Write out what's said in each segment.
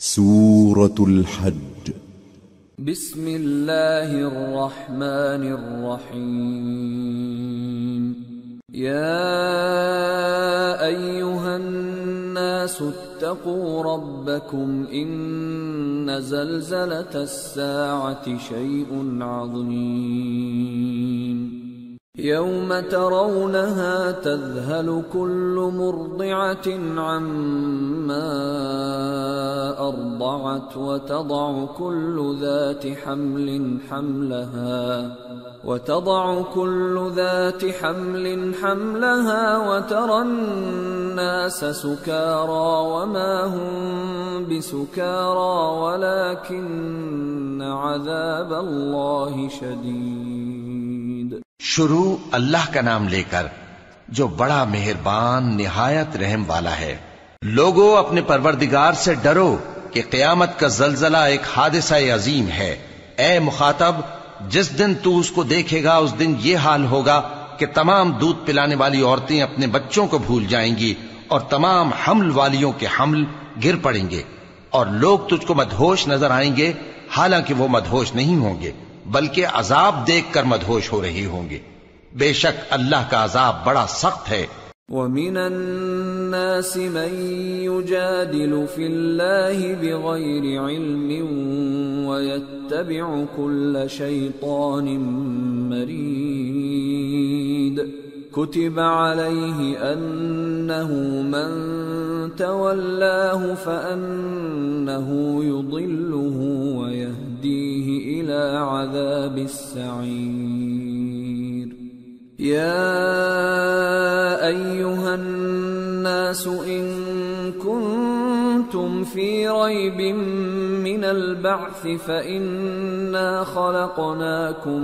سورة الحج. بسم الله الرحمن الرحيم. يا أيها الناس اتقوا ربكم إن زلزلة الساعة شيء عظيم يوم ترونها تذهل كل مرضعة عما أرضعت وتضع كل ذات حمل حملها وترى الناس سكارى وما هم بسكارى ولكن عذاب الله شديد. شروع اللہ کا نام لے کر جو بڑا مہربان نہایت رحم والا ہے. لوگو اپنے پروردگار سے ڈرو کہ قیامت کا زلزلہ ایک حادثہ عظیم ہے. اے مخاطب، جس دن تو اس کو دیکھے گا اس دن یہ حال ہوگا کہ تمام دودھ پلانے والی عورتیں اپنے بچوں کو بھول جائیں گی اور تمام حمل والیوں کے حمل گر پڑیں گے، اور لوگ تجھ کو مدہوش نظر آئیں گے حالانکہ وہ مدہوش نہیں ہوں گے بلکہ عذاب دیکھ کر مدہوش ہو رہے ہوں گے. بے شک اللہ کا عذاب بڑا سخت ہے. وَمِنَ النَّاسِ مَن يُجَادِلُ فِي اللَّهِ بِغَيْرِ عِلْمٍ وَيَتَّبِعُ كُلَّ شَيْطَانٍ مَّرِيدٍ. كُتِبَ عَلَيْهِ أَنَّهُ مَن تَوَلَّاهُ فَأَنَّهُ يُضِلُّهُ وَيَهْدِيهِ إِلَى عَذَابِ السَّعِيرِ. يَا أَيُّهَا النَّاسُ إِن كُنتُمْ فِي رَيْبٍ مِّنَ الْبَعْثِ فَإِنَّا خَلَقْنَاكُم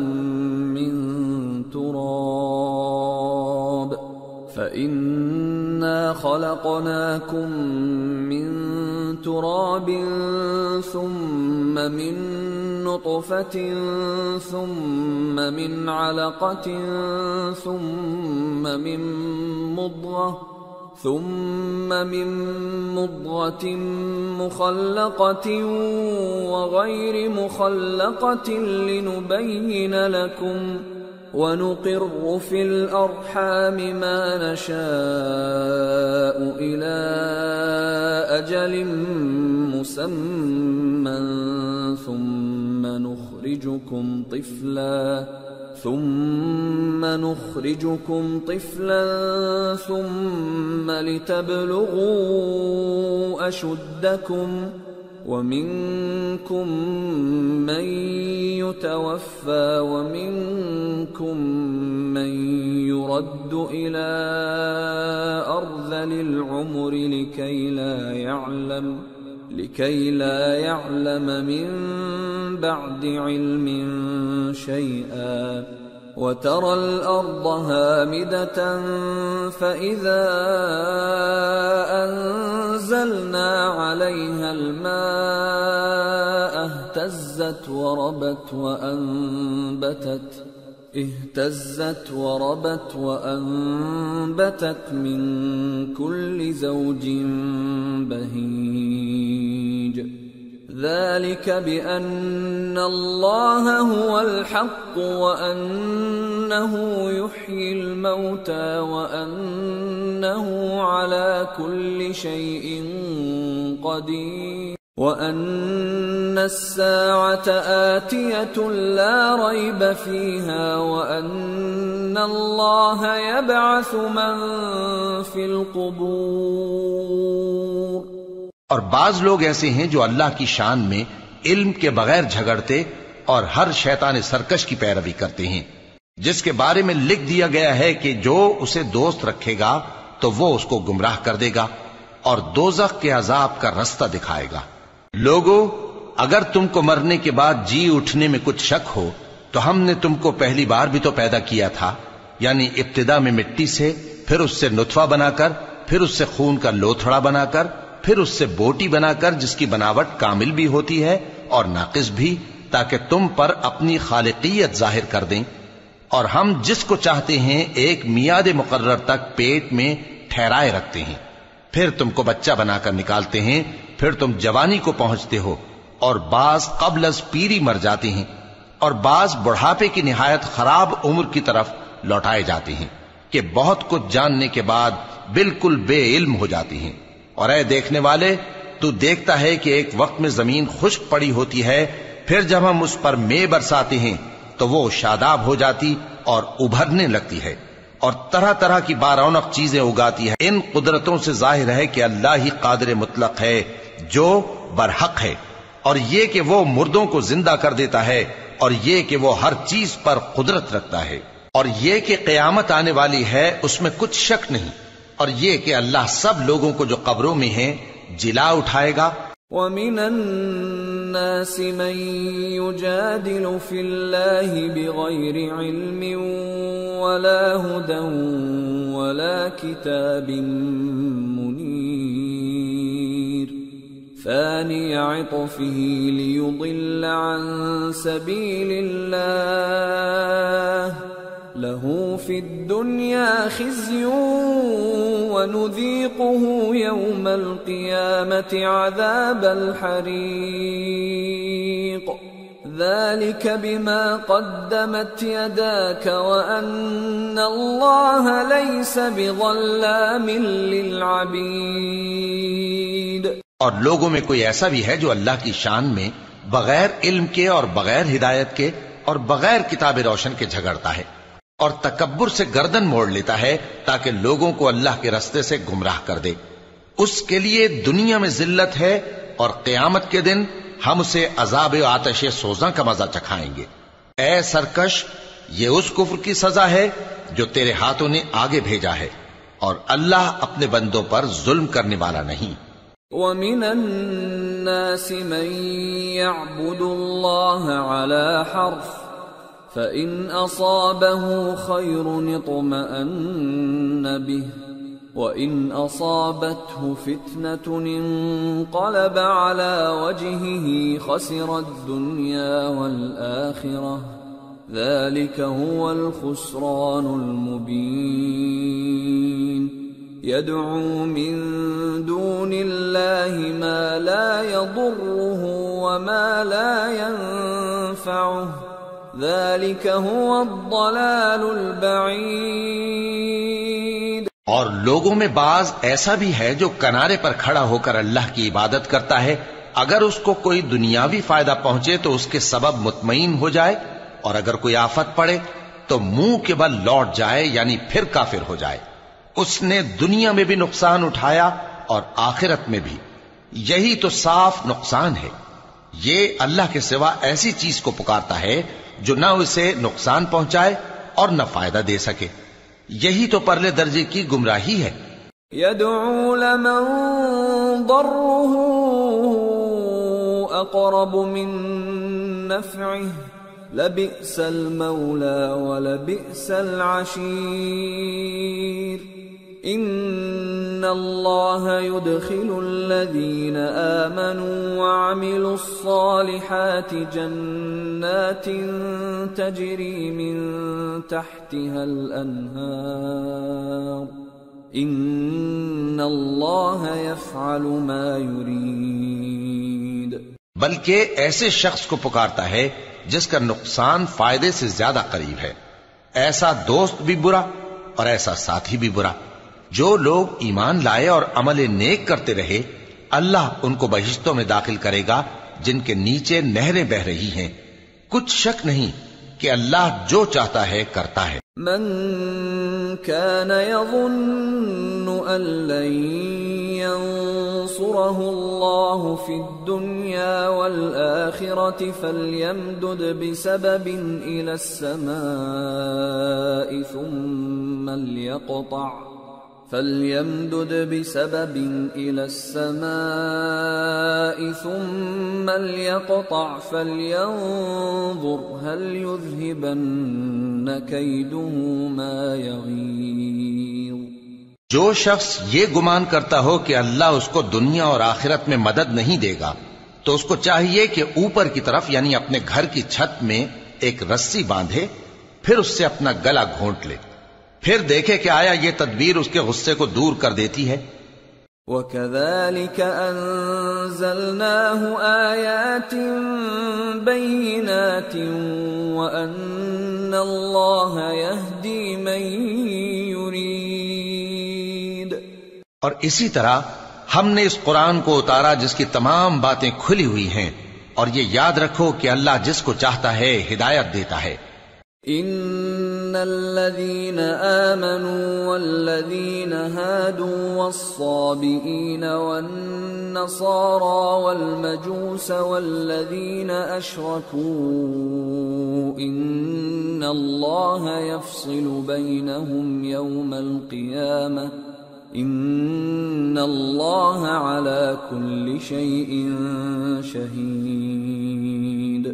من تراب ثم من نطفة ثم من علقة ثم من مضغة مخلقة وغير مخلقة لنبين لكم ونقر في الأرحام ما نشاء إلى أجل مسمى ثم نخرجكم طفلا ثم لتبلغوا أشدكم ومنكم من يتوفى ومنكم من يرد إلى أرذل العمر لكي لا يعلم من بعد علم شيئا. وترى الأرض هامدة فإذا أنزلنا عليها الماء اهتزت وربت من كل زوج بهيج. ذلك بأن الله هو الحق وأنه يحيي الموتى وأنه على كل شيء قدير وأن الساعة آتية لا ريب فيها وأن الله يبعث من في القبور. اور بعض لوگ ایسے ہیں جو اللہ کی شان میں علم کے بغیر جھگڑتے اور ہر شیطان سرکش کی پیروی کرتے ہیں، جس کے بارے میں لکھ دیا گیا ہے کہ جو اسے دوست رکھے گا تو وہ اس کو گمراہ کر دے گا اور دوزخ کے عذاب کا رستہ دکھائے گا. لوگو، اگر تم کو مرنے کے بعد جی اٹھنے میں کچھ شک ہو تو ہم نے تم کو پہلی بار بھی تو پیدا کیا تھا، یعنی ابتدا میں مٹی سے، پھر اس سے نطفہ بنا کر، پھر اس سے خون کا لوتھڑا بنا کر، پھر اس سے بوٹی بنا کر جس کی بناوٹ کامل بھی ہوتی ہے اور ناقص بھی، تاکہ تم پر اپنی خالقیت ظاہر کر دیں. اور ہم جس کو چاہتے ہیں ایک میعاد مقرر تک پیٹ میں ٹھہرائے رکھتے ہیں، پھر تم کو بچہ بنا کر نکالتے ہیں پھر تم جوانی کو پہنچتے ہو، اور بعض قبل از پیری مر جاتے ہیں، اور بعض بڑھاپے کی نہایت خراب عمر کی طرف لوٹائے جاتے ہیں کہ بہت کچھ جاننے کے بعد بالکل بے علم ہو جاتی ہیں۔ اور اے دیکھنے والے، تو دیکھتا ہے کہ ایک وقت میں زمین خشک پڑی ہوتی ہے، پھر جب ہم اس پر مے برساتے ہیں تو وہ شاداب ہو جاتی اور ابھرنے لگتی ہے، اور طرح طرح کی بارونق چیزیں اگاتی ہے۔ ان قدرتوں سے ظاہر ہے کہ اللہ ہی قادر مطلق ہے جو برحق ہے، اور یہ کہ وہ مردوں کو زندہ کر دیتا ہے، اور یہ کہ وہ ہر چیز پر قدرت رکھتا ہے، اور یہ کہ قیامت آنے والی ہے اس میں کچھ شک نہیں، اور یہ کہ اللہ سب لوگوں کو جو قبروں میں ہیں جلا اٹھائے گا۔ وَمِنَ النَّاسِ مَن يُجَادِلُ فِي اللَّهِ بِغَيْرِ عِلْمٍ وَلَا هُدًى وَلَا كِتَابٍ مُنِيرٍ ثَانِيَ عِطْفِهِ لِيُضِلَّ عَن سَبِيلِ اللَّهِ لَهُ فِي الدُّنْيَا خِزْيٌ وَنُذِيقُهُ يَوْمَ الْقِيَامَةِ عَذَابَ الْحَرِيقِ ذَلِكَ بِمَا قَدَّمَتْ يَدَاكَ وَأَنَّ اللَّهَ لَيْسَ بِظَلَّامٍ لِّلْعَبِيدِ۔ اور لوگوں میں کوئی ایسا بھی ہے جو اللہ کی شان میں بغیر علم کے اور بغیر ہدایت کے اور بغیر کتاب روشن کے جھگڑتا ہے، اور تکبر سے گردن موڑ لیتا ہے تاکہ لوگوں کو اللہ کے رستے سے گمراہ کر دے۔ اس کے لیے دنیا میں ذلت ہے، اور قیامت کے دن ہم اسے عذاب آتش سوزاں کا مزہ چکھائیں گے۔ اے سرکش، یہ اس کفر کی سزا ہے جو تیرے ہاتھوں نے آگے بھیجا ہے، اور اللہ اپنے بندوں پر ظلم کرنے والا نہیں۔ وَمِنَ النَّاسِ مَن يَعْبُدُ اللَّهَ عَلَى حَرْفٍ فَإِنْ أَصَابَهُ خَيْرٌ اطْمَأَنَّ بِهِ وَإِنْ أَصَابَتْهُ فِتْنَةٌ انقَلَبَ عَلَى وَجْهِهِ خَسِرَ الدُّنْيَا وَالْآخِرَةَ ذَلِكَ هُوَ الْخُسْرَانُ الْمُبِينُ يَدْعُو مِن دُونِ اللَّهِ مَا لَا يَضُرُّهُ وَمَا لَا يَنفَعُهُ ذَلِكَ هُوَ الضَّلَالُ الْبَعِيدُ۔ اور لوگوں میں بعض ایسا بھی ہے جو کنارے پر کھڑا ہو کر اللہ کی عبادت کرتا ہے، اگر اس کو کوئی دنیاوی فائدہ پہنچے تو اس کے سبب مطمئن ہو جائے، اور اگر کوئی آفت پڑے تو منہ کے بل لوٹ جائے، یعنی پھر کافر ہو جائے۔ اس نے دنیا میں بھی نقصان اٹھایا اور آخرت میں بھی، یہی تو صاف نقصان ہے۔ یہ اللہ کے سوا ایسی چیز کو پکارتا ہے جو نہ اسے نقصان پہنچائے اور نہ فائدہ دے سکے، یہی تو پرلے درجے کی گمراہی ہے۔ يَدْعُو لَمَن ضَرُّهُ أَقْرَبُ مِن نَّفْعِهِ لَبِئْسَ الْمَوْلَى وَلَبِئْسَ الْعَشِيرُ إِنَّ اللَّهَ يُدْخِلُ الَّذِينَ آمَنُوا وَعَمِلُوا الصَّالِحَاتِ جَنَّاتٍ تَجْرِي مِن تَحْتِهَا الْأَنْهَارُ إِنَّ اللَّهَ يَفْعَلُ مَا يُرِيدُ۔ بلکہ ایسے شخص کو پکارتا ہے جس کا نقصان فائدے سے زیادہ قریب ہے، ایسا دوست بھی برا اور ایسا ساتھی بھی برا۔ جو لوگ ایمان لائے اور عمل نیک کرتے رہے، اللہ ان کو بہشتوں میں داخل کرے گا جن کے نیچے نہریں بہ رہی ہیں۔ کچھ شک نہیں کہ اللہ جو چاہتا ہے کرتا ہے۔ من كان يظن أن لن ينصره الله في الدنيا والآخرة فليمدد بسبب إلى السماء ثم ليقطع فلينظر هل يذهبن كيده ما يغيظ۔ جو شخص یہ گمان کرتا ہو کہ اللہ اس کو دنیا اور آخرت میں مدد نہیں دے گا تو اس کو چاہیے کہ اوپر کی طرف یعنی اپنے گھر کی چھت میں ایک رسی باندھے، پھر اس سے اپنا گلا گھونٹ لے، پھر دیکھے کہ آیا یہ تدبیر اس کے غصے کو دور کر دیتی ہے۔ وَكَذَلِكَ أَنزَلْنَاهُ آيَاتٍ بَيِّنَاتٍ وَأَنَّ اللَّهَ يَهْدِي مَن يُرِيدُ. اور اسی طرح ہم نے اس قرآن کو اتارا جس کی تمام باتیں کھلی ہوئی ہیں، اور یہ یاد رکھو کہ اللہ جس کو چاہتا ہے ہدایت دیتا ہے. ان الذين آمنوا والذين هادوا والصابئين والنصارى والمجوس والذين أشركوا إن الله يفصل بينهم يوم القيامة إن الله على كل شيء شهيد.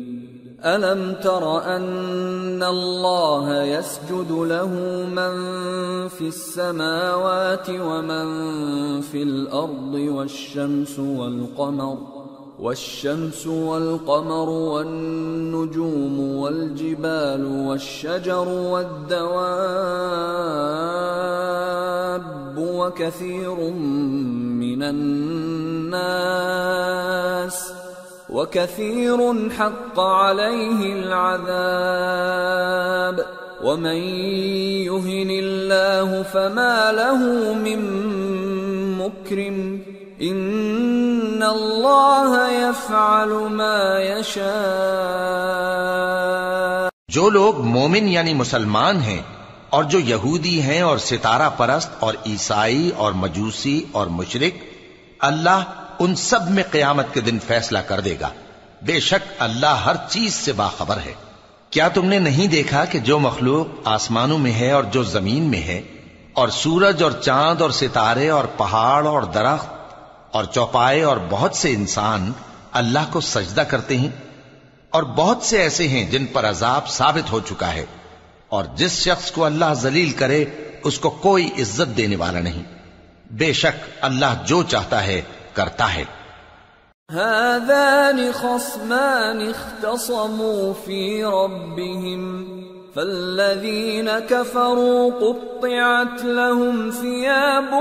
أَلَمْ تَرَ أَنَّ اللَّهَ يَسْجُدُ لَهُ مَنْ فِي السَّمَاوَاتِ وَمَنْ فِي الْأَرْضِ والشَّمْسُ وَالْقَمَرُ وَالنُّجُومُ وَالْجِبَالُ وَالشَّجَرُ وَالدَّوَابُّ وَكَثِيرٌ مِّنَ النَّاسِ وَكَثِيرٌ حَقَّ عَلَيْهِ الْعَذَابُ وَمَن يُهِنِ اللَّهُ فَمَا لَهُ مِن مُّكْرِمٍ إِنَّ اللَّهَ يَفْعَلُ مَا يَشَاءُ. جو لوگ مومن یعنی مسلمان ہیں اور جو یہودی ہیں اور ستارہ پرست اور عیسائی اور مجوسی اور مشرک، اللہ ان سب میں قیامت کے دن فیصلہ کر دے گا. بے شک اللہ ہر چیز سے باخبر ہے. کیا تم نے نہیں دیکھا کہ جو مخلوق آسمانوں میں ہے اور جو زمین میں ہے، اور سورج اور چاند اور ستارے اور پہاڑ اور درخت اور چوپائے اور بہت سے انسان اللہ کو سجدہ کرتے ہیں، اور بہت سے ایسے ہیں جن پر عذاب ثابت ہو چکا ہے، اور جس شخص کو اللہ ذلیل کرے اس کو کوئی عزت دینے والا نہیں. بے شک اللہ جو چاہتا ہے کرتا ہے. هذان خصمان اختصموا في ربهم فالذين كفروا قطعت لهم ثياب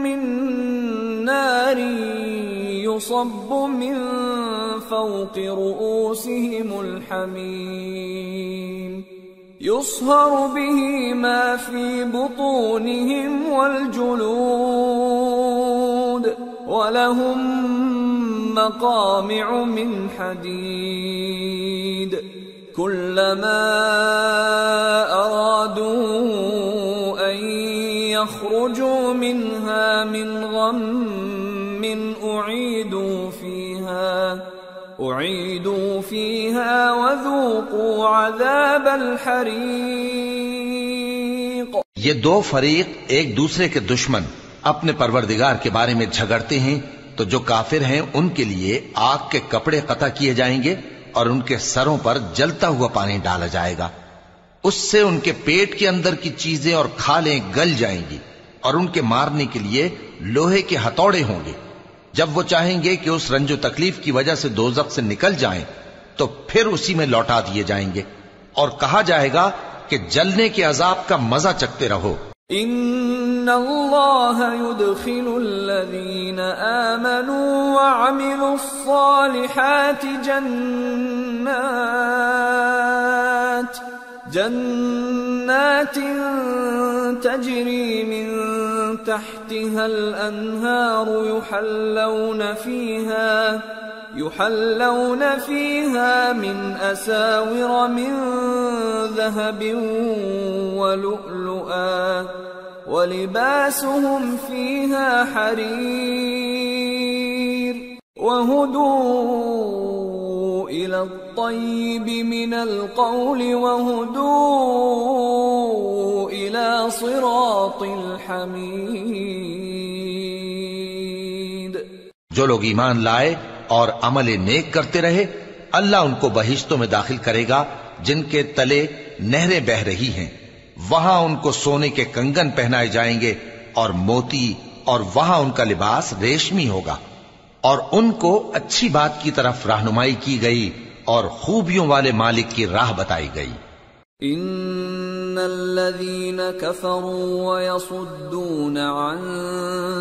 من نار يصب من فوق رؤوسهم الحميم يصهر به ما في بطونهم والجلود وَلَهُمْ مَقَامِعُ مِنْ حَدِيدٍ كُلَّمَا أَرَادُوا أَنْ يَخْرُجُوا مِنْهَا مِنْ غَمٍّ أُعِيدُوا فِيهَا وَذُوقُوا عَذَابَ الْحَرِيقِ. یہ دو فریق ایک دوسرے کے دشمن اپنے پروردگار کے بارے میں جھگڑتے ہیں، تو جو کافر ہیں ان کے لیے آگ کے کپڑے قطع کیے جائیں گے اور ان کے سروں پر جلتا ہوا پانی ڈالا جائے گا. اس سے ان کے پیٹ کے اندر کی چیزیں اور کھالیں گل جائیں گی، اور ان کے مارنے کے لیے لوہے کے ہتھوڑے ہوں گے. جب وہ چاہیں گے کہ اس رنج و تکلیف کی وجہ سے دوزخ سے نکل جائیں تو پھر اسی میں لوٹا دیے جائیں گے، اور کہا جائے گا کہ جلنے کے عذاب کا مزہ چکھتے رہو. ان اللہ يدخل الذین آمنوا وعملوا الصالحات جنات تجری من تحتها الانہار يحلون فيها من أساور من ذهب ولؤلؤا ولباسهم فيها حرير وهدوا إلى الطيب من القول وهدوا إلى صراط الحميد. جو لوگ ایمان لائے اور عمل نیک کرتے رہے، اللہ ان کو بہشتوں میں داخل کرے گا جن کے تلے نہریں بہ رہی ہیں. وہاں ان کو سونے کے کنگن پہنائے جائیں گے اور موتی، اور وہاں ان کا لباس ریشمی ہوگا، اور ان کو اچھی بات کی طرف رہنمائی کی گئی اور خوبیوں والے مالک کی راہ بتائی گئی. ان الذين كفروا ويصدون عن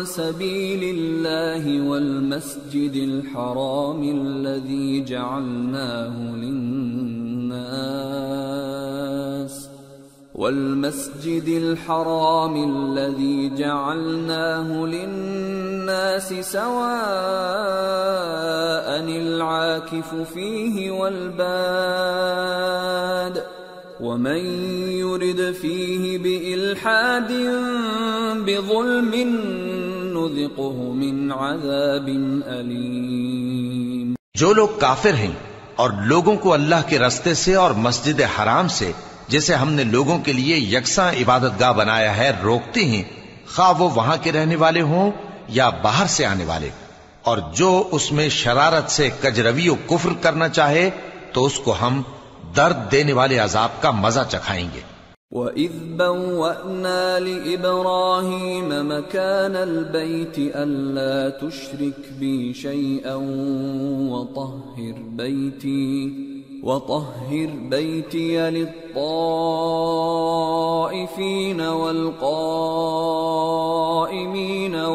سبيل الله والمسجد الحرام الذي جعلناه للناس سواء العاكف فيه والباد ومن يرد فيه بإلحاد بظلم نذقه من عذاب أليم۔ جو لوگ کافر ہیں اور لوگوں کو اللہ کے رستے سے اور مسجد حرام سے جسے ہم نے لوگوں کے لیے یکساں عبادت گاہ بنایا ہے روکتے ہیں، خواہ وہ وہاں کے رہنے والے ہوں یا باہر سے آنے والے، اور جو اس میں شرارت سے کجروی و کفر کرنا چاہے تو اس کو ہم درد دینے والے عذاب کا مزہ چکھائیں گے۔ وَإِذْ بَوَّأْنَا لِإِبْرَاهِيمَ مَكَانَ الْبَيْتِ أَلَّا تُشْرِكْ بِي شَيْئًا وَطَهِّرْ بَيْتِيَ لِلطَّائِفِينَ وَالْقَائِمِينَ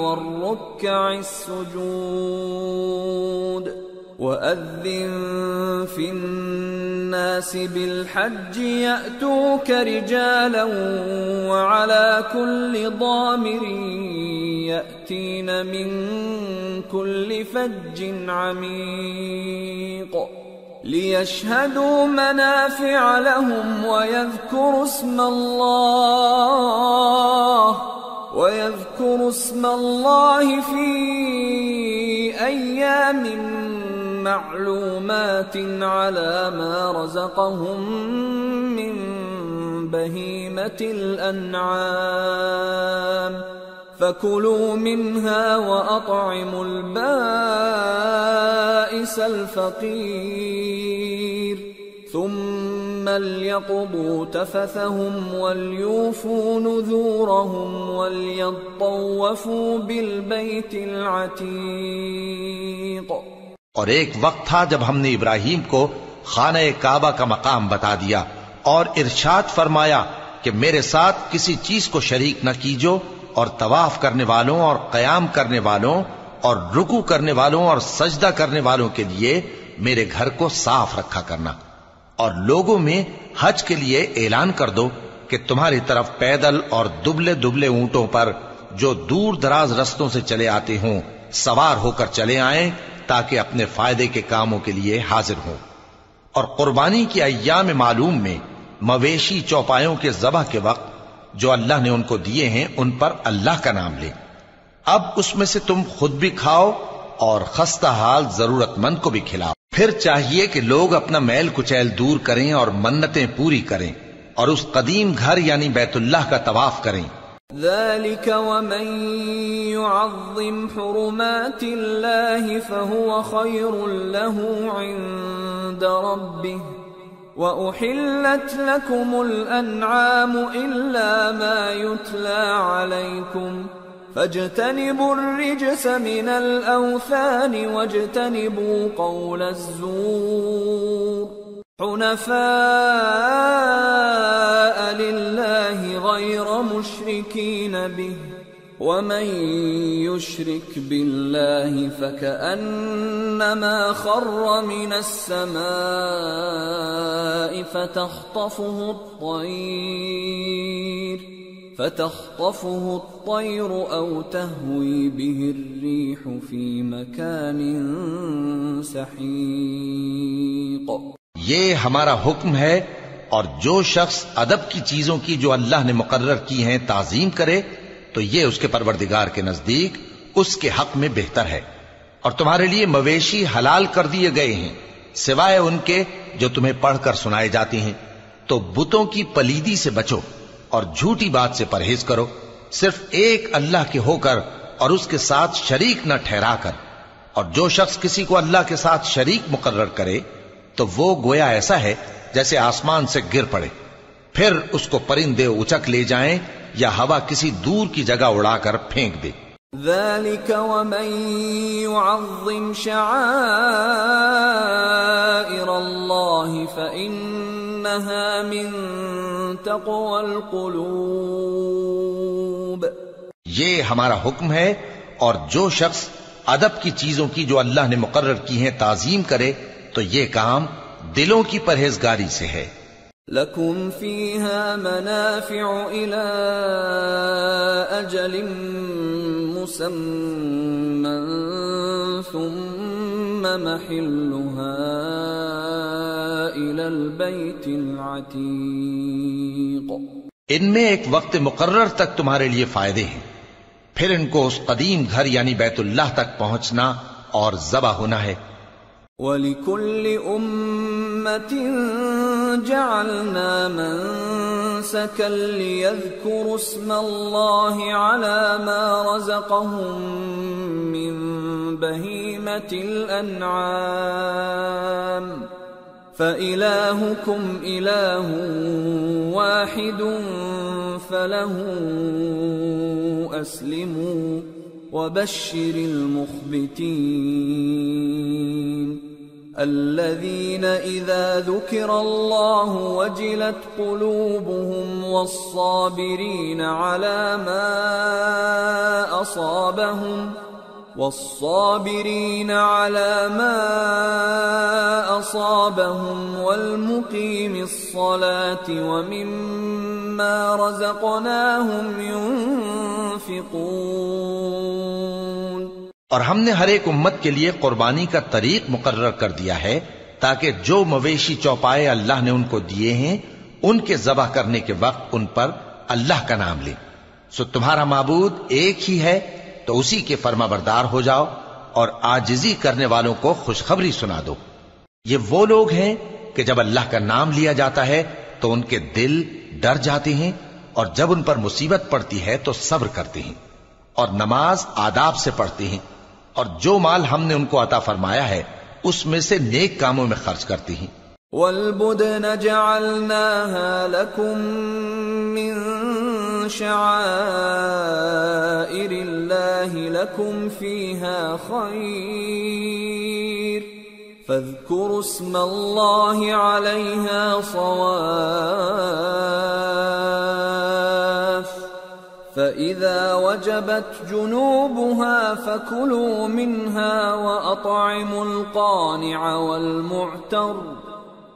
وَالرُّكَّعِ السُّجُودِ وَأَذِّن فِي النَّاسِ بِالْحَجِّ يَأْتُوكَ رِجَالًا وَعَلَى كُلِّ ضَامِرٍ يَأْتِينَ مِنْ كُلِّ فَجٍّ عَمِيقٍ لِيَشْهَدُوا مَنَافِعَ لَهُمْ وَيَذْكُرُوا اسْمَ اللَّهِ فِي أَيَّامٍ معلومات على ما رزقهم من بهيمة الأنعام فكلوا منها وأطعموا البائس الفقير ثم ليقضوا تفثهم وليوفوا نذورهم وليطوفوا بالبيت العتيق۔ اور ایک وقت تھا جب ہم نے ابراہیم کو خانہ کعبہ کا مقام بتا دیا اور ارشاد فرمایا کہ میرے ساتھ کسی چیز کو شریک نہ کیجو، اور طواف کرنے والوں اور قیام کرنے والوں اور رکوع کرنے والوں اور سجدہ کرنے والوں کے لیے میرے گھر کو صاف رکھا کرنا، اور لوگوں میں حج کے لیے اعلان کر دو کہ تمہاری طرف پیدل اور دبلے دبلے اونٹوں پر جو دور دراز رستوں سے چلے آتے ہوں سوار ہو کر چلے آئیں تاکہ اپنے فائدے کے کاموں کے لیے حاضر ہوں، اور قربانی کی ایام معلوم میں مویشی چوپایوں کے ذبح کے وقت جو اللہ نے ان کو دیے ہیں ان پر اللہ کا نام لیں۔ اب اس میں سے تم خود بھی کھاؤ اور خستہ حال ضرورت مند کو بھی کھلاؤ۔ پھر چاہیے کہ لوگ اپنا میل کچیل دور کریں اور منتیں پوری کریں اور اس قدیم گھر یعنی بیت اللہ کا طواف کریں۔ ذلك ومن يعظم حرمات الله فهو خير له عند ربه وأحلت لكم الأنعام إلا ما يتلى عليكم فاجتنبوا الرجس من الأوثان واجتنبوا قول الزور حنفاء لله غير مشركين به ومن يشرك بالله فكأنما خر من السماء فتخطفه الطير أو تهوي به الريح في مكان سحيق۔ یہ ہمارا حکم ہے، اور جو شخص ادب کی چیزوں کی جو اللہ نے مقرر کی ہیں تعظیم کرے تو یہ اس کے پروردگار کے نزدیک اس کے حق میں بہتر ہے۔ اور تمہارے لیے مویشی حلال کر دیے گئے ہیں سوائے ان کے جو تمہیں پڑھ کر سنائے جاتے ہیں، تو بتوں کی پلیدی سے بچو اور جھوٹی بات سے پرہیز کرو، صرف ایک اللہ کے ہو کر اور اس کے ساتھ شریک نہ ٹھہرا کر۔ اور جو شخص کسی کو اللہ کے ساتھ شریک مقرر کرے تو وہ گویا ایسا ہے جیسے آسمان سے گر پڑے، پھر اس کو پرندے اچک لے جائیں یا ہوا کسی دور کی جگہ اڑا کر پھینک دے۔ ذلك ومن يعظم شعائر الله فإنها من تقوى القلوب. یہ ہمارا حکم ہے، اور جو شخص ادب کی چیزوں کی جو اللہ نے مقرر کی ہیں تعظیم کرے تو یہ کام دلوں کی پرہیزگاری سے ہے. لَكُمْ فِيهَا مَنَافِعُ إِلَىٰ أَجَلٍ مُّسَمًّى ثُمَّ مَحِلُّهَا إِلَى الْبَيْتِ الْعَتِيقِ. ان میں ایک وقت مقرر تک تمہارے لیے فائدے ہیں، پھر ان کو اس قدیم گھر یعنی بیت اللہ تک پہنچنا اور ذبح ہونا ہے. وَلِكُلِّ أُمَّةٍ جَعَلْنَا مَنسَكًا لِيَذْكُرُوا اسْمَ اللَّهِ عَلَى مَا رَزَقَهُم مِّن بَهِيمَةِ الْأَنْعَامِ فَإِلَٰهُكُمْ إِلَٰهٌ وَاحِدٌ فَلَهُ أَسْلِمُوا وَبَشِّرِ الْمُخْبِتِينَ الَّذِينَ إِذَا ذُكِرَ اللَّهُ وَجِلَتْ قُلُوبُهُمْ وَالصَّابِرِينَ عَلَى مَا أَصَابَهُمْ وَالْمُقِيمِ الصَّلَاةِ وَمِمَّا رَزَقْنَاهُمْ يُنْفِقُونَ. اور ہم نے ہر ایک امت کے لیے قربانی کا طریق مقرر کر دیا ہے تاکہ جو مویشی چوپائے اللہ نے ان کو دیے ہیں ان کے ذبح کرنے کے وقت ان پر اللہ کا نام لیں. سو تمہارا معبود ایک ہی ہے تو اسی کے فرما بردار ہو جاؤ اور عاجزی کرنے والوں کو خوشخبری سنا دو. یہ وہ لوگ ہیں کہ جب اللہ کا نام لیا جاتا ہے تو ان کے دل ڈر جاتے ہیں، اور جب ان پر مصیبت پڑتی ہے تو صبر کرتے ہیں اور نماز آداب سے پڑھتے ہیں، اور جو مال ہم نے ان کو عطا فرمایا ہے اس میں سے نیک کاموں میں خرچ کرتے ہیں. وَالْبُدْنَ جَعَلْنَاهَا لَكُم مِّن شَعَائِرِ اللَّهِ لَكُمْ فِيهَا خَيْرٌ فَاذْكُرُوا اسْمَ اللَّهِ عَلَيْهَا صَوَافَّ فَإِذَا وَجَبَتْ جُنُوبُهَا فَكُلُوا مِنْهَا وَأَطْعِمُوا الْقَانِعَ وَالْمُعْتَرَّ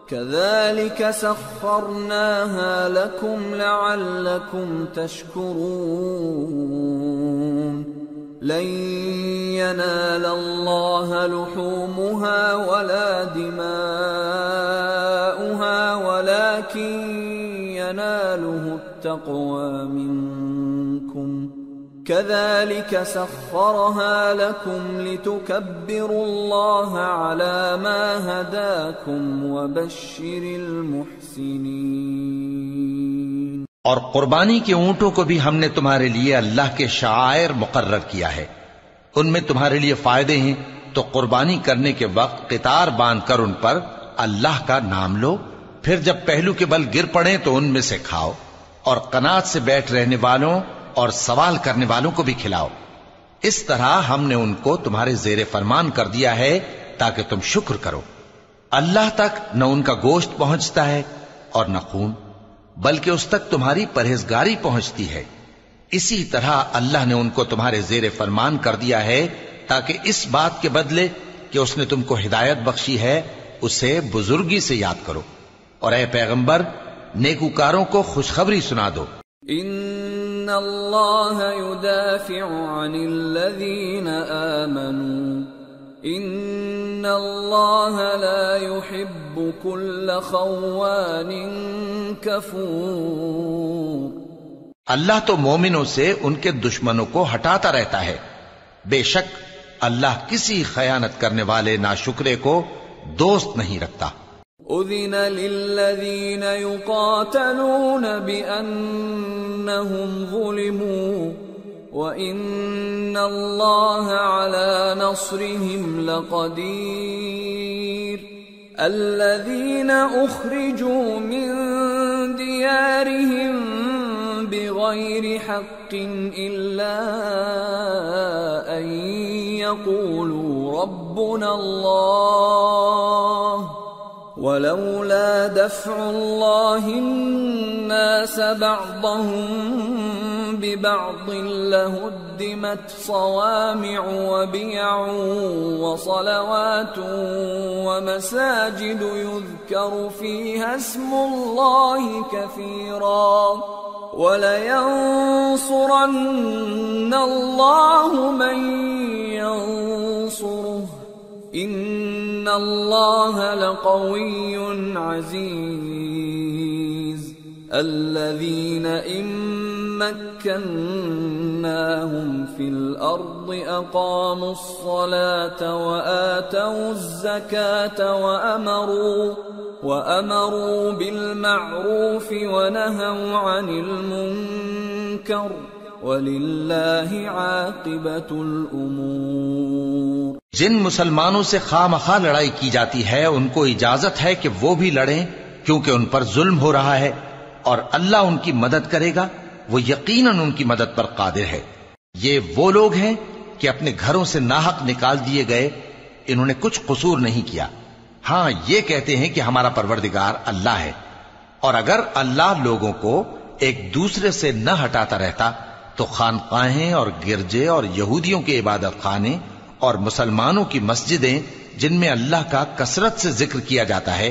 كَذَلِكَ سَخَّرْنَاهَا لَكُمْ لَعَلَّكُمْ تَشْكُرُونَ. لَن يَنَالَ اللَّهَ لُحُومُهَا وَلَا دِمَاؤُهَا وَلَكِن يَنَالُهُ التَّقْوَى مِنكُمْ كَذَلِكَ سَخَّرَهَا لَكُمْ لِتُكَبِّرُوا اللَّهَ عَلَى مَا هَدَاكُمْ وَبَشِّرِ الْمُحْسِنِينَ. اور قربانی کے اونٹوں کو بھی ہم نے تمہارے لیے اللہ کے شعائر مقرر کیا ہے، ان میں تمہارے لیے فائدے ہیں، تو قربانی کرنے کے وقت قطار باندھ کر ان پر اللہ کا نام لو، پھر جب پہلو کے بل گر پڑیں تو ان میں سے کھاؤ، اور قناعت سے بیٹھ رہنے والوں اور سوال کرنے والوں کو بھی کھلاؤ. اس طرح ہم نے ان کو تمہارے زیر فرمان کر دیا ہے تاکہ تم شکر کرو. اللہ تک نہ ان کا گوشت پہنچتا ہے اور نہ خون، بلکہ اس تک تمہاری پرہیزگاری پہنچتی ہے. اسی طرح اللہ نے ان کو تمہارے زیر فرمان کر دیا ہے تاکہ اس بات کے بدلے کہ اس نے تم کو ہدایت بخشی ہے اسے بزرگی سے یاد کرو. اور اے پیغمبر نیکوکاروں کو خوشخبری سنا دو. ان اللہ یدافع عن الذین آمنوا ان اللہ لا يحب كل خوان کفور. اللہ تو مومنوں سے ان کے دشمنوں کو ہٹاتا رہتا ہے، بے شک اللہ کسی خیانت کرنے والے ناشکرے کو دوست نہیں رکھتا. اذن للذین یقاتلون بأنہم ظلموا وَإِنَّ اللَّهَ عَلَى نَصْرِهِمْ لَقَدِيرٌ. الَّذِينَ أُخْرِجُوا مِنْ دِيَارِهِمْ بِغَيْرِ حَقٍّ إِلَّا أَنْ يَقُولُوا رَبُّنَا اللَّهُ ولولا دفع الله الناس بعضهم ببعض لهدمت صوامع وبيع وصلوات ومساجد يذكر فيها اسم الله كثيرا ولينصرن الله من ينصره إن الله لقوي عزيز الذين إن مكناهم في الأرض أقاموا الصلاة وآتوا الزكاة وأمروا بالمعروف ونهوا عن المنكر وَلِلَّهِ عَاقِبَةُ الْأُمُورِ۔ جن مسلمانوں سے خواہ مخواہ لڑائی کی جاتی ہے ان کو اجازت ہے کہ وہ بھی لڑیں کیونکہ ان پر ظلم ہو رہا ہے، اور اللہ ان کی مدد کرے گا، وہ یقیناً ان کی مدد پر قادر ہے۔ یہ وہ لوگ ہیں کہ اپنے گھروں سے ناحق نکال دیے گئے، انہوں نے کچھ قصور نہیں کیا، ہاں یہ کہتے ہیں کہ ہمارا پروردگار اللہ ہے، اور اگر اللہ لوگوں کو ایک دوسرے سے نہ ہٹاتا رہتا تو خانقاہیں اور گرجے اور یہودیوں کے عبادت خانے اور مسلمانوں کی مسجدیں جن میں اللہ کا کثرت سے ذکر کیا جاتا ہے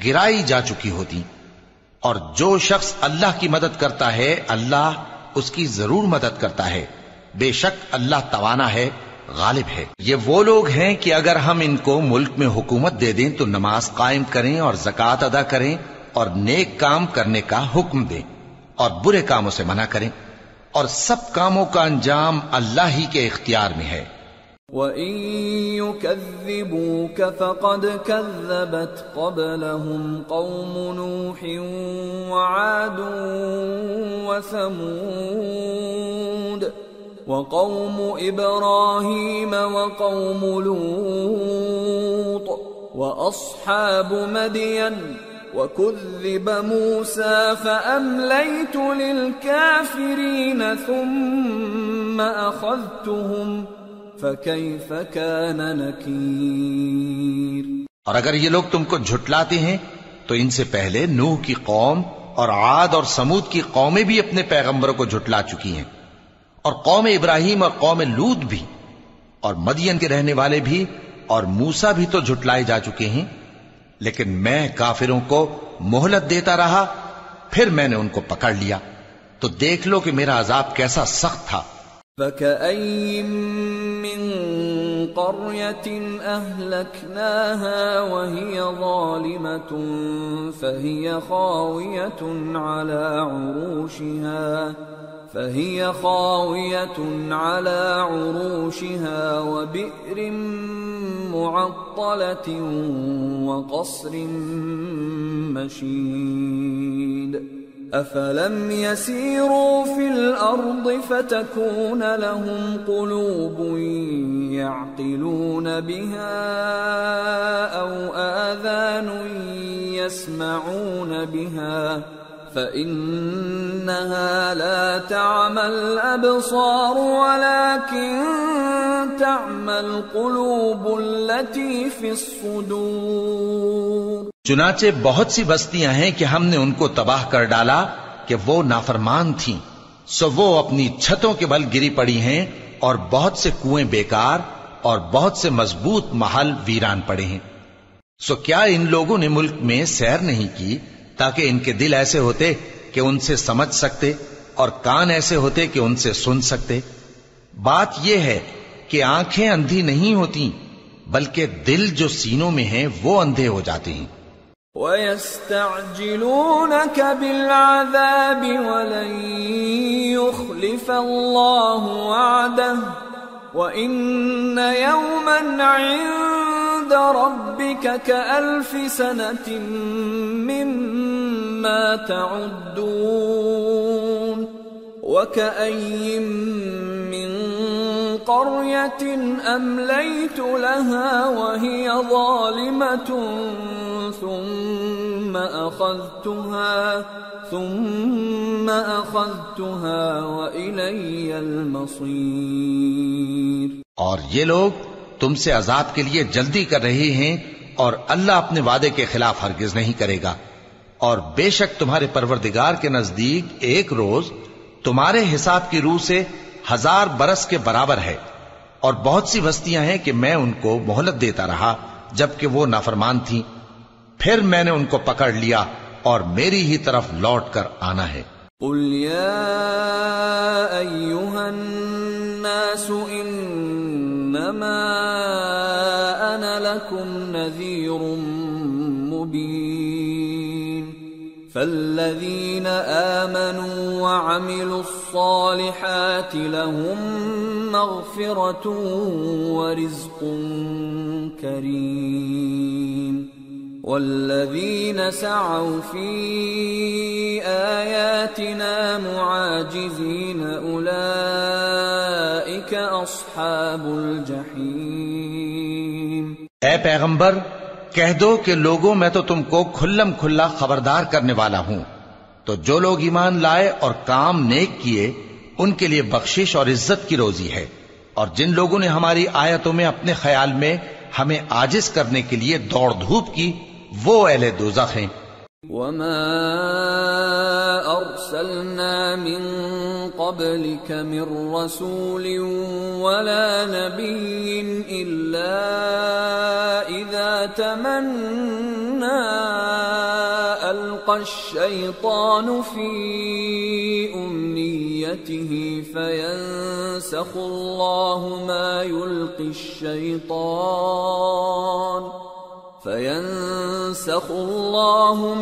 گرائی جا چکی ہوتی، اور جو شخص اللہ کی مدد کرتا ہے اللہ اس کی ضرور مدد کرتا ہے، بے شک اللہ توانا ہے، غالب ہے۔ یہ وہ لوگ ہیں کہ اگر ہم ان کو ملک میں حکومت دے دیں تو نماز قائم کریں اور زکوٰۃ ادا کریں اور نیک کام کرنے کا حکم دیں اور برے کاموں سے منع کریں، اور سب کاموں کا انجام اللہ ہی کے اختیار میں ہے۔ وَإِن يُكَذِّبُوكَ فَقَدْ كَذَّبَتْ قَبْلَهُمْ قَوْمُ نُوحٍ وَعَادٌ وَثَمُودُ وَقَوْمُ إِبْرَاهِيمَ وَقَوْمُ لُوطٍ وَأَصْحَابُ مَدْيَنَ وَكُذِّبَ مُوسَى فَأَمْلَيْتُ لِلْكَافِرِينَ ثُمَّ أَخَذْتُهُمْ فَكَيْفَ كَانَ نَكِيرِ۔ اور اگر یہ لوگ تم کو جھٹلاتے ہیں تو ان سے پہلے نوح کی قوم اور عاد اور سمود کی قومیں بھی اپنے پیغمبروں کو جھٹلا چکی ہیں، اور قوم ابراہیم اور قوم لوط بھی، اور مدین کے رہنے والے بھی، اور موسیٰ بھی تو جھٹلائے جا چکے ہیں، لیکن میں کافروں کو مہلت دیتا رہا، پھر میں نے ان کو پکڑ لیا، تو دیکھ لو کہ میرا عذاب کیسا سخت تھا۔ فَكَأَيِّن مِّن قَرْيَةٍ أَهْلَكْنَاهَا وَهِيَ ظَالِمَةٌ فَهِيَ خَاوِيَةٌ عَلَى عُرُوشِهَا وَبِئْرٍ مُّعَطَّلَةٍ وَقَصْرٍ مَّشِيدٍ أَفَلَمْ يَسِيرُوا فِي الْأَرْضِ فَتَكُونَ لَهُمْ قُلُوبٌ يَعْقِلُونَ بِهَا أَوْ آذَانٌ يَسْمَعُونَ بِهَا فَإِنَّهَا لَا تَعْمَى الْأَبْصَارُ وَلَكِن تَعْمَى الْقُلُوبُ الَّتِي فِي الصُّدُورِ۔ چنانچہ بہت سی بستیاں ہیں کہ ہم نے ان کو تباہ کر ڈالا کہ وہ نافرمان تھیں، سو وہ اپنی چھتوں کے بل گری پڑی ہیں، اور بہت سے کنویں بیکار اور بہت سے مضبوط محل ویران پڑے ہیں۔ سو کیا ان لوگوں نے ملک میں سیر نہیں کی تاکہ ان کے دل ایسے ہوتے کہ ان سے سمجھ سکتے اور کان ایسے ہوتے کہ ان سے سن سکتے؟ بات یہ ہے کہ آنکھیں اندھی نہیں ہوتی بلکہ دل جو سینوں میں ہیں وہ اندھے ہو جاتے ہیں۔ وَيَسْتَعْجِلُونَكَ بِالْعَذَابِ وَلَن يُخْلِفَ اللَّهُ وَعْدَهُ وَإِنَّ يَوْمًا عِندَ رَبِّكَ كَأَلْفِ سَنَةٍ مِّمَّا تَعُدُّونَ وَكَأَيٍّ مِّن قَرْيَةٍ أَمْلَيْتُ لَهَا وَهِيَ ظَالِمَةٌ ثُمَّ أَخَذْتُهَا وَإِلَيَّ الْمَصِيرُ۔ اور یہ لوگ تم سے عذاب کے لیے جلدی کر رہے ہیں، اور اللہ اپنے وعدے کے خلاف ہرگز نہیں کرے گا۔ اور بے شک تمہارے پروردگار کے نزدیک ایک روز تمہارے حساب کی روح سے 1000 برس کے برابر ہے، اور بہت سی بستیاں ہیں کہ میں ان کو مہلت دیتا رہا جبکہ وہ نافرمان تھیں، پھر میں نے ان کو پکڑ لیا اور میری ہی طرف لوٹ کر آنا ہے۔ قل يا أيها الناس إنما أنا لكم نذير مبين فالذين آمنوا وعملوا الصالحات لهم مغفرة ورزق كريم والذين سعوا في آياتنا معاجزين أولئك أصحاب الجحيم۔ اے پیغمبر کہہ دو کہ لوگوں میں تو تم کو کھلم کھلا خبردار کرنے والا ہوں، تو جو لوگ ایمان لائے اور کام نیک کیے ان کے لیے بخشش اور عزت کی روزی ہے، اور جن لوگوں نے ہماری آیتوں میں اپنے خیال میں ہمیں عاجز کرنے کے لیے دوڑ دھوپ کی وہ اہل دوزخ ہیں۔ وما أرسلنا من قبلك من رسول ولا نبي إلا إذا تمنى ألقى الشيطان في أمنيته فينسخ الله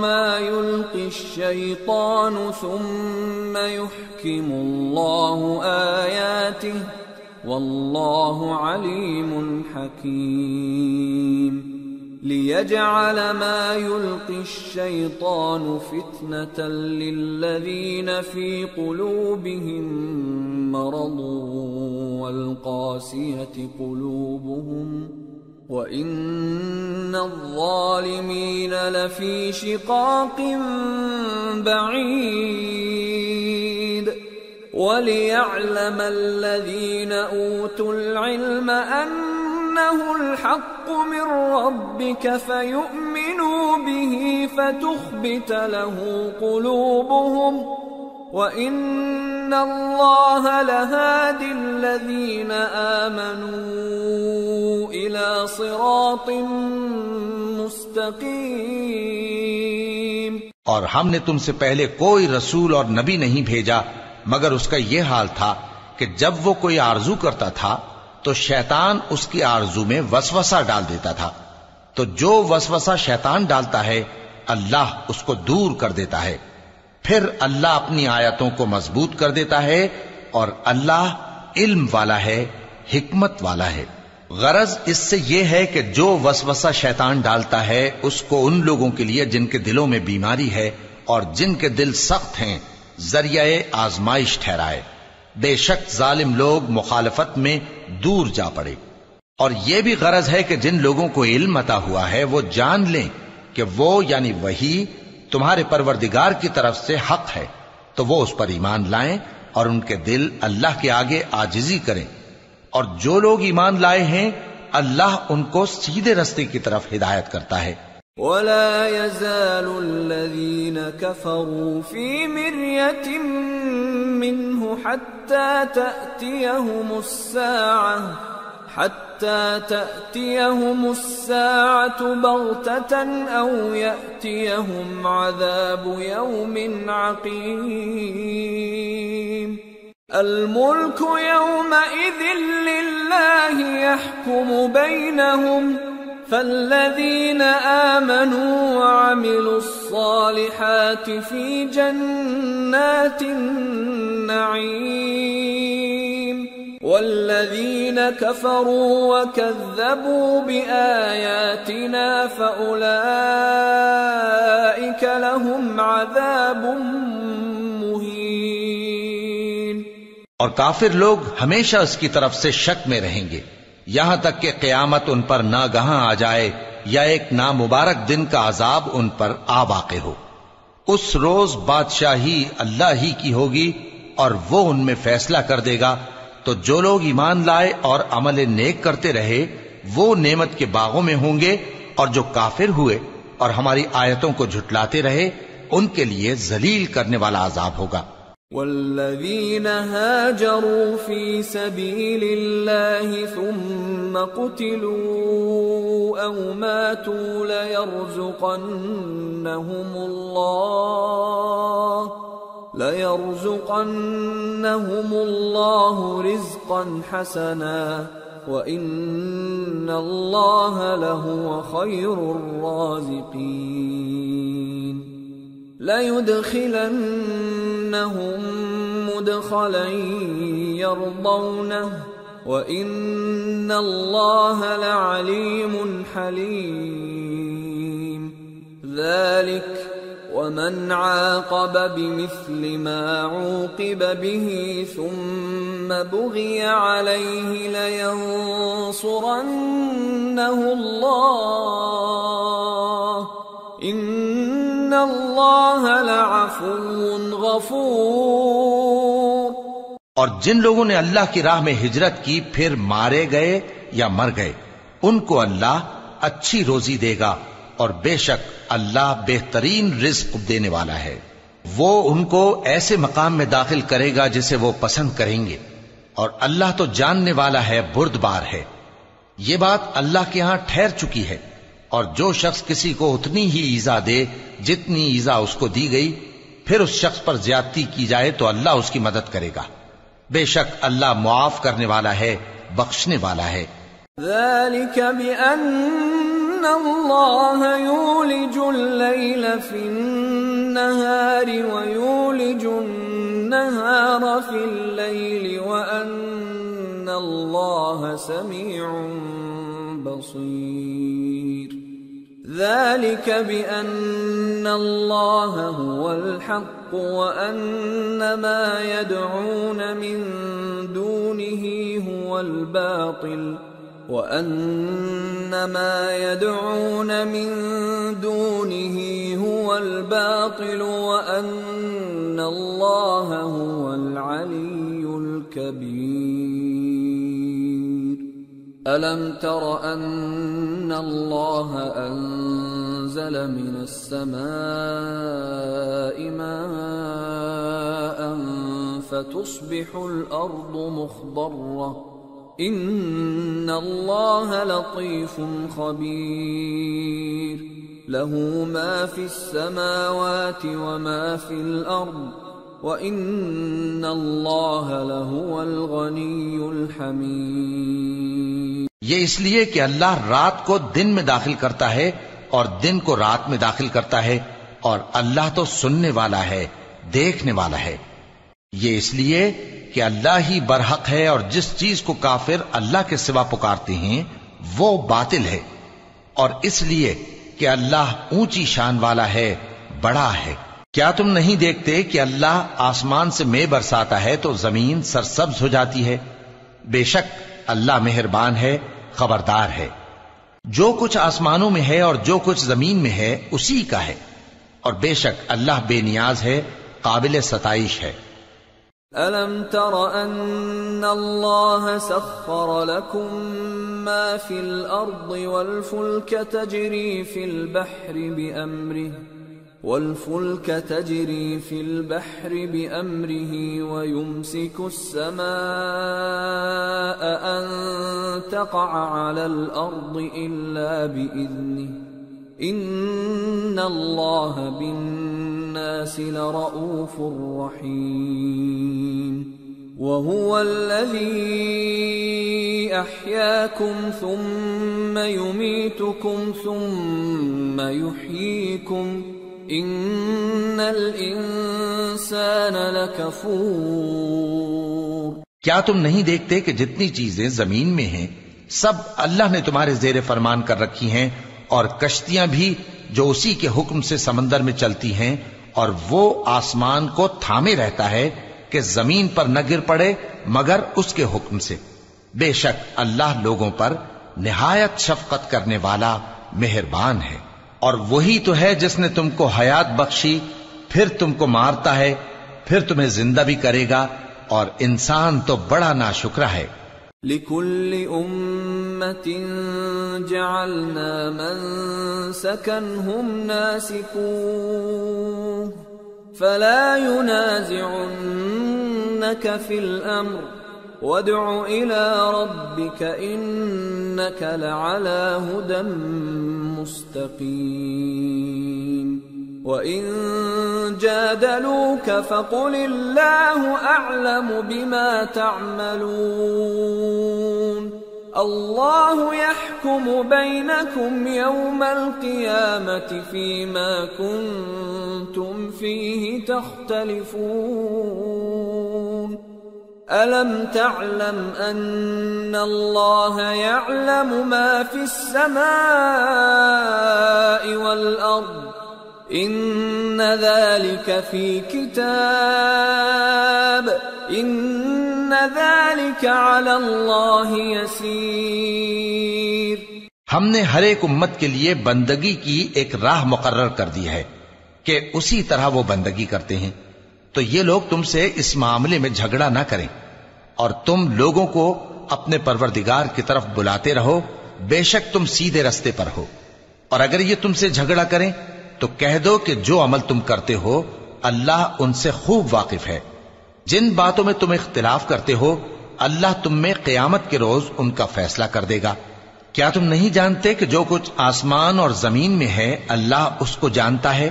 ما يلقي الشيطان ثم يحكم الله آياته والله عليم حكيم ليجعل ما يلقي الشيطان فتنة للذين في قلوبهم مرض والقاسية قلوبهم وَإِنَّ الظَّالِمِينَ لَفِي شِقَاقٍ بَعِيدٍ وَلِيَعْلَمَ الَّذِينَ أُوتُوا الْعِلْمَ أَنَّهُ الْحَقُّ مِنْ رَبِّكَ فَيُؤْمِنُوا بِهِ فَتُخْبِتَ لَهُ قُلُوبُهُمْ وَإِنَّ اللَّهَ لَهَادِ الَّذِينَ آمَنُوا إِلَى صِرَاطٍ مُسْتَقِيمٍ۔ اور ہم نے تم سے پہلے کوئی رسول اور نبی نہیں بھیجا مگر اس کا یہ حال تھا کہ جب وہ کوئی آرزو کرتا تھا تو شیطان اس کی آرزو میں وسوسہ ڈال دیتا تھا، تو جو وسوسہ شیطان ڈالتا ہے اللہ اس کو دور کر دیتا ہے، پھر اللہ اپنی آیتوں کو مضبوط کر دیتا ہے، اور اللہ علم والا ہے، حکمت والا ہے۔ غرض اس سے یہ ہے کہ جو وسوسہ شیطان ڈالتا ہے اس کو ان لوگوں کے لیے جن کے دلوں میں بیماری ہے اور جن کے دل سخت ہیں ذریعہ آزمائش ٹھہرائے۔ بے شک ظالم لوگ مخالفت میں دور جا پڑے۔ اور یہ بھی غرض ہے کہ جن لوگوں کو علم عطا ہوا ہے وہ جان لیں کہ وہ یعنی وحی تمہارے پروردگار کی طرف سے حق ہے، تو وہ اس پر ایمان لائیں اور ان کے دل اللہ کے آگے عاجزی کریں، اور جو لوگ ایمان لائے ہیں اللہ ان کو سیدھے رستے کی طرف ہدایت کرتا ہے۔ وَلَا يَزَالُ الَّذِينَ كَفَرُوا فِي مِرْيَةٍ مِّنْهُ حَتَّى تَأْتِيَهُمُ السَّاعَةُ بَغْتَةً أَوْ يَأْتِيَهُمْ عَذَابُ يَوْمٍ عَقِيمٍ الْمُلْكُ يَوْمَئِذٍ لِلَّهِ يَحْكُمُ بَيْنَهُمْ فَالَّذِينَ آمَنُوا وَعَمِلُوا الصَّالِحَاتِ فِي جَنَّاتِ النَّعِيمِ وَالَّذِينَ كَفَرُوا وَكَذَّبُوا بِآيَاتِنَا فَأُولَئِكَ لَهُمْ عَذَابٌ مُهِينٌ۔ اور کافر لوگ ہمیشہ اس کی طرف سے شک میں رہیں گے یہاں تک کہ قیامت ان پر ناگہاں آ جائے یا ایک نامبارک دن کا عذاب ان پر آ واقع ہو۔ اس روز بادشاہی اللہ ہی کی ہوگی اور وہ ان میں فیصلہ کر دے گا، تو جو لوگ ایمان لائے اور عمل نیک کرتے رہے وہ نعمت کے باغوں میں ہوں گے، اور جو کافر ہوئے اور ہماری آیتوں کو جھٹلاتے رہے ان کے لیے ذلیل کرنے والا عذاب ہوگا۔ والذین هاجروا فی سبیل اللہ ثم قتلوا او ماتوا لَيَرْزُقَنَّهُمُ اللَّهُ رِزْقًا حَسَنًا وَإِنَّ اللَّهَ لَهُوَ خَيْرُ الرَّازِقِينَ لَيُدْخِلَنَّهُمْ مُدْخَلًا يَرْضَوْنَهُ وَإِنَّ اللَّهَ لَعَلِيمٌ حَلِيمٌ ذَلِكَ وَمَنْ عَاقَبَ بِمِثْلِ مَا عُوقِبَ بِهِ ثُمَّ بُغِيَ عَلَيْهِ لَيَنصُرَنَّهُ اللَّهُ إِنَّ اللَّهَ لَعَفُوٌّ غَفُورٌ۔ اور جن لوگوں نے اللہ کی راہ میں ہجرت کی پھر مارے گئے یا مر گئے ان کو اللہ اچھی روزی دے گا، اور بے شک اللہ بہترین رزق دینے والا ہے۔ وہ ان کو ایسے مقام میں داخل کرے گا جسے وہ پسند کریں گے، اور اللہ تو جاننے والا ہے، بردبار ہے۔ یہ بات اللہ کے ہاں ٹھہر چکی ہے، اور جو شخص کسی کو اتنی ہی ایذا دے جتنی ایذا اس کو دی گئی، پھر اس شخص پر زیادتی کی جائے تو اللہ اس کی مدد کرے گا۔ بے شک اللہ معاف کرنے والا ہے، بخشنے والا ہے۔ ذلك بأن الله يولج الليل في النهار ويولج النهار في الليل وأن الله سميع بصير ذلك بأن الله هو الحق وأن ما يدعون من دونه هو الباطل وَأَنَّ مَا يَدْعُونَ مِن دُونِهِ هُوَ الْبَاطِلُ وَأَنَّ اللَّهَ هُوَ الْعَلِيُّ الْكَبِيرُ أَلَمْ تَرَ أَنَّ اللَّهَ أَنزَلَ مِنَ السَّمَاءِ مَاءً فَتُصْبِحُ الْأَرْضُ مُخْضَرَّةً ان اللہ لطیف خبیر له ما فی السماوات وما فی الارض وان اللہ لهو الغنی الحمید۔ یہ اس لیے کہ اللہ رات کو دن میں داخل کرتا ہے اور دن کو رات میں داخل کرتا ہے، اور اللہ تو سننے والا ہے، دیکھنے والا ہے۔ یہ اس لیے کہ اللہ ہی برحق ہے، اور جس چیز کو کافر اللہ کے سوا پکارتے ہیں وہ باطل ہے، اور اس لیے کہ اللہ اونچی شان والا ہے، بڑا ہے۔ کیا تم نہیں دیکھتے کہ اللہ آسمان سے مے برساتا ہے تو زمین سرسبز ہو جاتی ہے؟ بے شک اللہ مہربان ہے، خبردار ہے۔ جو کچھ آسمانوں میں ہے اور جو کچھ زمین میں ہے اسی کا ہے، اور بے شک اللہ بے نیاز ہے، قابل ستائش ہے۔ أَلَمْ تَرَ أَنَّ اللَّهَ سَخَّرَ لَكُم مَّا فِي الْأَرْضِ وَالْفُلْكَ تَجْرِي فِي الْبَحْرِ بِأَمْرِهِ وَيُمْسِكُ السَّمَاءَ أَن تَقَعَ عَلَى الْأَرْضِ إِلَّا بِإِذْنِهِ إِنَّ اللَّهَ بِالنَّاسِ لَرَءُوفٌ رَحِيمٌ وَهُوَ الَّذِي أَحْيَاكُمْ ثُمَّ يُمِيتُكُمْ ثُمَّ يُحْيِيكُمْ إِنَّ الْإِنسَانَ لَكَفُورٌ۔ کیا تم نہیں دیکھتے کہ جتنی چیزیں زمین میں ہیں سب اللہ نے تمہارے زیر فرمان کر رکھی ہیں، اور کشتیاں بھی جو اسی کے حکم سے سمندر میں چلتی ہیں، اور وہ آسمان کو تھامے رہتا ہے کہ زمین پر نہ گر پڑے مگر اس کے حکم سے۔ بے شک اللہ لوگوں پر نہایت شفقت کرنے والا مہربان ہے۔ اور وہی تو ہے جس نے تم کو حیات بخشی، پھر تم کو مارتا ہے، پھر تمہیں زندہ بھی کرے گا، اور انسان تو بڑا ناشکرا ہے۔ لكل أمة جعلنا منسكا هم ناسكوه فلا ينازعنك في الأمر وادع إلى ربك إنك لعلى هدى مستقيم وإن جادلوك فقل الله أعلم بما تعملون الله يحكم بينكم يوم القيامة فيما كنتم فيه تختلفون ألم تعلم أن الله يعلم ما في السماء والأرض إن ذلك في كتاب إن ذلك على الله يسير ہم نے ہر ایک امت کے لیے بندگی کی ایک راہ مقرر کر دی ہے کہ اسی طرح وہ بندگی کرتے ہیں، تو یہ لوگ تم سے اس معاملے میں جھگڑا نہ کریں، اور تم لوگوں کو اپنے پروردگار کی طرف بلاتے رہو، بے شک تم سیدھے رستے پر ہو۔ اور اگر یہ تم سے جھگڑا کریں تو کہہ دو کہ جو عمل تم کرتے ہو اللہ ان سے خوب واقف ہے۔ جن باتوں میں تم اختلاف کرتے ہو اللہ تم میں قیامت کے روز ان کا فیصلہ کر دے گا۔ کیا تم نہیں جانتے کہ جو کچھ آسمان اور زمین میں ہے اللہ اس کو جانتا ہے؟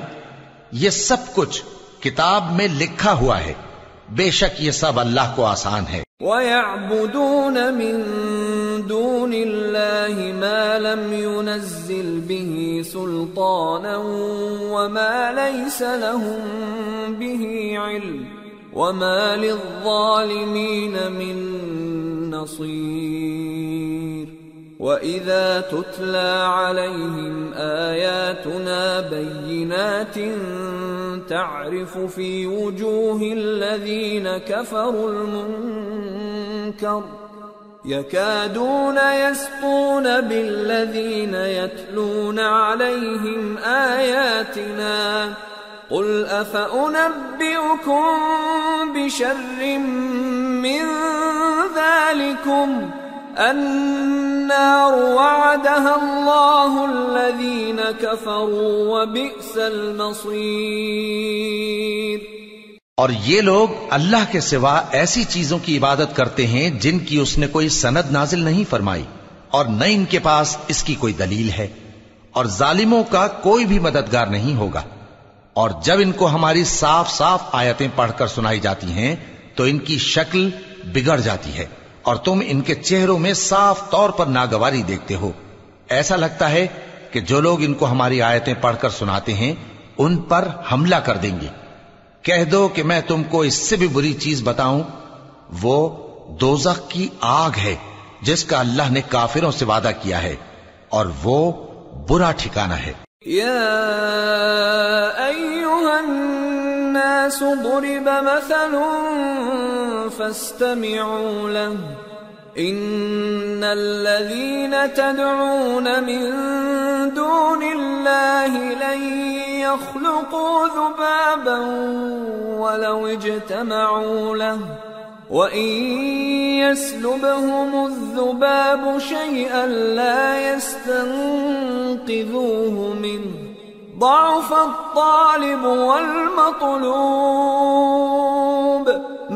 یہ سب کچھ کتاب میں لکھا ہوا ہے، بے شک یہ سب اللہ کو آسان ہے۔ وَيَعْبُدُونَ مِن دُونِ اللَّهِ مَا لَمْ يُنَزِّلْ بِهِ سُلْطَانًا وَمَا لَيْسَ لَهُم بِهِ عِلْمٌ وَمَا لِلظَّالِمِينَ مِن نَّصِيرٍ وَإِذَا تُتْلَى عَلَيْهِمْ آيَاتُنَا بَيِّنَاتٍ تَعْرِفُ فِي وُجُوهِ الَّذِينَ كَفَرُوا الْمُنكَرَ يَكَادُونَ يَسْطُونَ بِالَّذِينَ يَتْلُونَ عَلَيْهِمْ آيَاتِنَا قُلْ أَفَأُنَبِّئُكُم بِشَرٍّ مِّن ذَلِكُمْ النار وعدها الله الذين كفروا وبئس المصير۔ اور یہ لوگ اللہ کے سوا ایسی چیزوں کی عبادت کرتے ہیں جن کی اس نے کوئی سند نازل نہیں فرمائی، اور نہ ان کے پاس اس کی کوئی دلیل ہے، اور ظالموں کا کوئی بھی مددگار نہیں ہوگا۔ اور جب ان کو ہماری صاف صاف آیتیں پڑھ کر سنائی جاتی ہیں تو ان کی شکل بگڑ جاتی ہے، اور تم ان کے چہروں میں صاف طور پر ناگواری دیکھتے ہو۔ ایسا لگتا ہے کہ جو لوگ ان کو ہماری آیتیں پڑھ کر سناتے ہیں ان پر حملہ کر دیں گے۔ کہہ دو کہ میں تم کو اس سے بھی بری چیز بتاؤں، وہ دوزخ کی آگ ہے جس کا اللہ نے کافروں سے وعدہ کیا ہے، اور وہ برا ٹھکانہ ہے۔ یا ایھا الناس ضرب مثل فاستمعوا له ان الذين تدعون من دون الله لن يخلقوا ذبابا ولو اجتمعوا له وإن يسلبهم الذباب شيئا لا يستنقذوه منه ضعف الطالب والمطلوب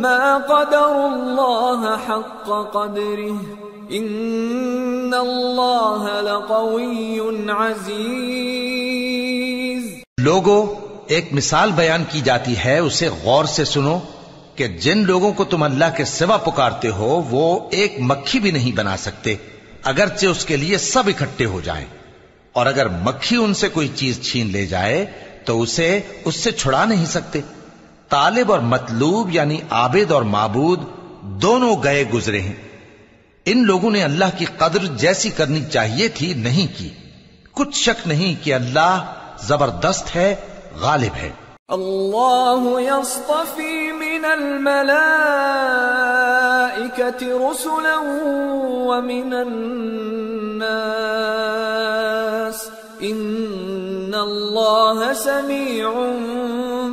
ما قدر الله حق قدره ان الله لقوي عزيز۔ لوگو، ایک مثال بیان کی جاتی ہے، اسے غور سے سنو کہ جن لوگوں کو تم اللہ کے سوا پکارتے ہو وہ ایک مکھی بھی نہیں بنا سکتے اگرچہ اس کے لیے سب اکٹھے ہو جائیں، اور اگر مکھی ان سے کوئی چیز چھین لے جائے تو اسے اس سے چھڑا نہیں سکتے۔ طالب اور مطلوب یعنی عابد اور معبود دونوں گئے گزرے ہیں۔ ان لوگوں نے اللہ کی قدر جیسی کرنی چاہیے تھی نہیں کی۔ کچھ شک نہیں کہ اللہ زبردست ہے، غالب ہے۔ اللہ یصطفی من الملائکۃ رسلا ومن الناس ان اللہ سمیع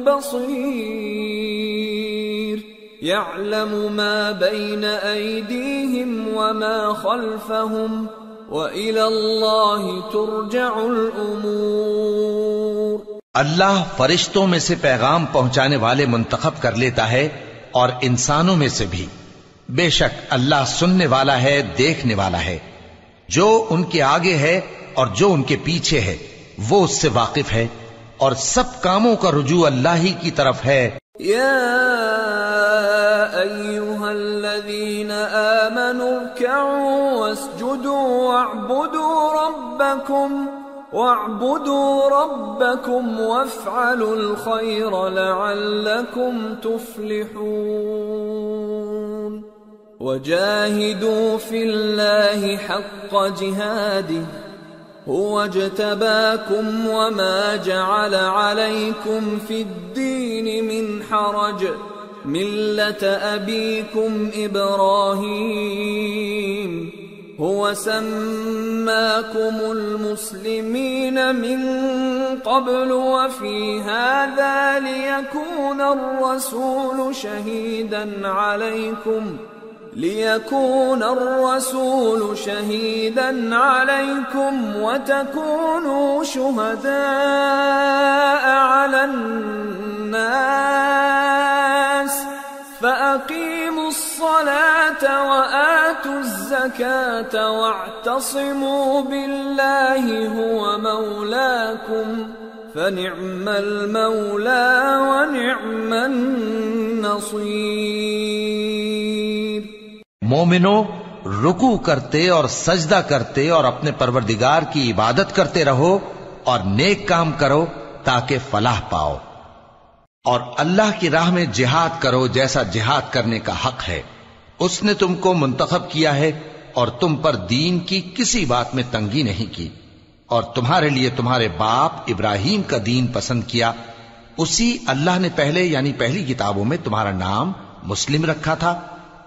بصیر۔ يعلم ما بين أيديهم وما خلفهم وإلى الله ترجع الأمور۔ اللہ فرشتوں میں سے پیغام پہنچانے والے منتخب کر لیتا ہے اور انسانوں میں سے بھی۔ بے شک اللہ سننے والا ہے، دیکھنے والا ہے۔ جو ان کے آگے ہے اور جو ان کے پیچھے ہے وہ اس سے واقف ہے، اور سب کاموں کا رجوع اللہ ہی کی طرف ہے۔ يا أيها الذين آمنوا اركعوا واسجدوا واعبدوا ربكم وافعلوا الخير لعلكم تفلحون وجاهدوا في الله حق جهاده هو اجتباكم وما جعل عليكم في الدين من حرج ملة أبيكم إبراهيم هو سماكم المسلمين من قبل وفي هذا ليكون الرسول شهيدا عليكم وتكونوا شهداء على الناس فأقيموا الصلاة وآتوا الزكاة واعتصموا بالله هو مولاكم فنعم المولى ونعم النصير۔ مومنو، رکوع کرتے اور سجدہ کرتے اور اپنے پروردگار کی عبادت کرتے رہو اور نیک کام کرو تاکہ فلاح پاؤ، اور اللہ کی راہ میں جہاد کرو جیسا جہاد کرنے کا حق ہے۔ اس نے تم کو منتخب کیا ہے اور تم پر دین کی کسی بات میں تنگی نہیں کی، اور تمہارے لیے تمہارے باپ ابراہیم کا دین پسند کیا۔ اسی اللہ نے پہلے یعنی پہلی کتابوں میں تمہارا نام مسلم رکھا تھا،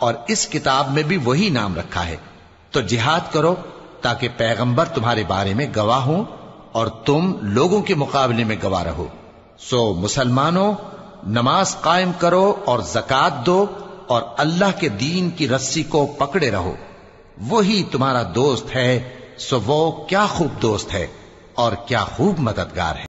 اور اس کتاب میں بھی وہی نام رکھا ہے۔ تو جہاد کرو تاکہ پیغمبر تمہارے بارے میں گواہ ہوں اور تم لوگوں کے مقابلے میں گواہ رہو۔ سو مسلمانوں، نماز قائم کرو اور زکات دو اور اللہ کے دین کی رسی کو پکڑے رہو، وہی تمہارا دوست ہے۔ سو وہ کیا خوب دوست ہے اور کیا خوب مددگار ہے۔